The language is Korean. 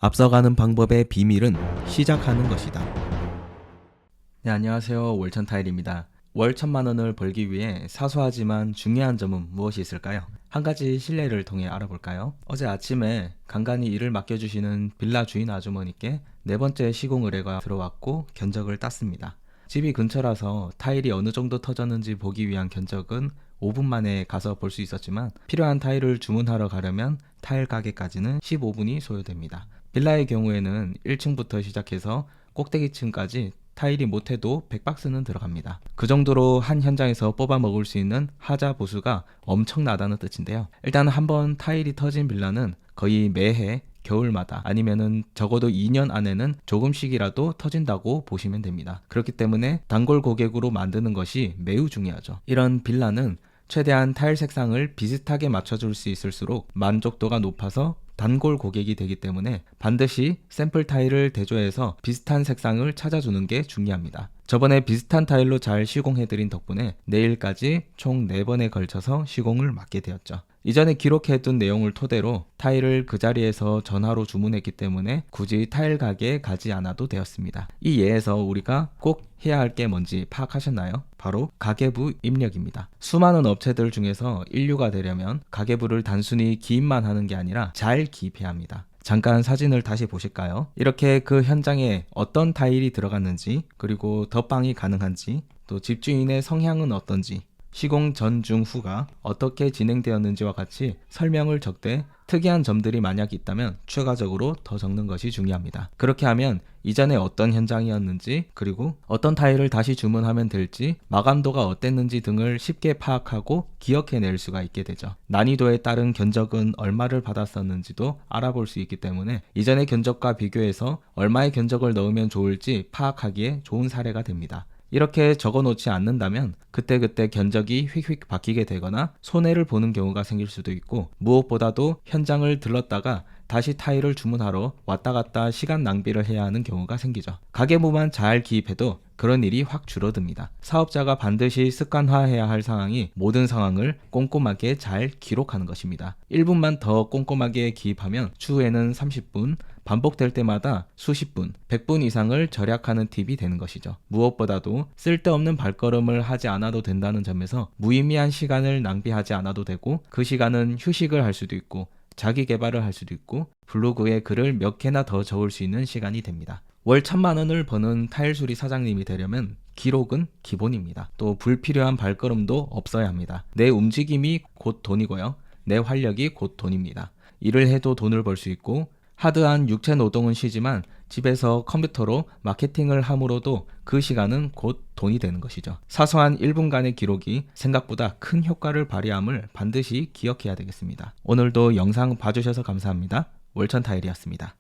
앞서가는 방법의 비밀은 시작하는 것이다. 네, 안녕하세요. 월천 타일입니다. 월 1,000,000원을 벌기 위해 사소하지만 중요한 점은 무엇이 있을까요? 한 가지 실례를 통해 알아볼까요? 어제 아침에 간간히 일을 맡겨주시는 빌라 주인 아주머니께 네 번째 시공 의뢰가 들어왔고 견적을 땄습니다. 집이 근처라서 타일이 어느 정도 터졌는지 보기 위한 견적은 5분 만에 가서 볼 수 있었지만 필요한 타일을 주문하러 가려면 타일 가게까지는 15분이 소요됩니다. 빌라의 경우에는 1층부터 시작해서 꼭대기층까지 타일이 못해도 100박스는 들어갑니다. 그 정도로 한 현장에서 뽑아 먹을 수 있는 하자 보수가 엄청나다는 뜻인데요. 일단 한번 타일이 터진 빌라는 거의 매해 겨울마다 아니면은 적어도 2년 안에는 조금씩이라도 터진다고 보시면 됩니다. 그렇기 때문에 단골 고객으로 만드는 것이 매우 중요하죠. 이런 빌라는 최대한 타일 색상을 비슷하게 맞춰줄 수 있을수록 만족도가 높아서 단골 고객이 되기 때문에 반드시 샘플 타일을 대조해서 비슷한 색상을 찾아주는 게 중요합니다. 저번에 비슷한 타일로 잘 시공해드린 덕분에 내일까지 총 4번에 걸쳐서 시공을 맡게 되었죠. 이전에 기록해둔 내용을 토대로 타일을 그 자리에서 전화로 주문했기 때문에 굳이 타일 가게에 가지 않아도 되었습니다. 이 예에서 우리가 꼭 해야 할 게 뭔지 파악하셨나요? 바로 가계부 입력입니다. 수많은 업체들 중에서 인류가 되려면 가계부를 단순히 기입만 하는 게 아니라 잘 기입해야 합니다. 잠깐 사진을 다시 보실까요? 이렇게 그 현장에 어떤 타일이 들어갔는지, 그리고 덧방이 가능한지, 또 집주인의 성향은 어떤지, 시공 전, 중, 후가 어떻게 진행되었는지와 같이 설명을 적되 특이한 점들이 만약 있다면 추가적으로 더 적는 것이 중요합니다. 그렇게 하면 이전에 어떤 현장이었는지, 그리고 어떤 타일을 다시 주문하면 될지, 마감도가 어땠는지 등을 쉽게 파악하고 기억해낼 수가 있게 되죠. 난이도에 따른 견적은 얼마를 받았었는지도 알아볼 수 있기 때문에 이전의 견적과 비교해서 얼마의 견적을 넣으면 좋을지 파악하기에 좋은 사례가 됩니다. 이렇게 적어 놓지 않는다면 그때그때 견적이 휙휙 바뀌게 되거나 손해를 보는 경우가 생길 수도 있고, 무엇보다도 현장을 들렀다가 다시 타일을 주문하러 왔다 갔다 시간 낭비를 해야 하는 경우가 생기죠. 가계부만 잘 기입해도 그런 일이 확 줄어듭니다. 사업자가 반드시 습관화해야 할 상황이 모든 상황을 꼼꼼하게 잘 기록하는 것입니다. 1분만 더 꼼꼼하게 기입하면 추후에는 30분, 반복될 때마다 수십 분, 100분 이상을 절약하는 팁이 되는 것이죠. 무엇보다도 쓸데없는 발걸음을 하지 않아도 된다는 점에서 무의미한 시간을 낭비하지 않아도 되고, 그 시간은 휴식을 할 수도 있고 자기 개발을 할 수도 있고 블로그에 글을 몇 개나 더 적을 수 있는 시간이 됩니다. 월 1,000,000원을 버는 타일 수리 사장님이 되려면 기록은 기본입니다. 또 불필요한 발걸음도 없어야 합니다. 내 움직임이 곧 돈이고요. 내 활력이 곧 돈입니다. 일을 해도 돈을 벌 수 있고 하드한 육체 노동은 쉬지만 집에서 컴퓨터로 마케팅을 함으로도 그 시간은 곧 돈이 되는 것이죠. 사소한 1분간의 기록이 생각보다 큰 효과를 발휘함을 반드시 기억해야 되겠습니다. 오늘도 영상 봐주셔서 감사합니다. 월천 타일이었습니다.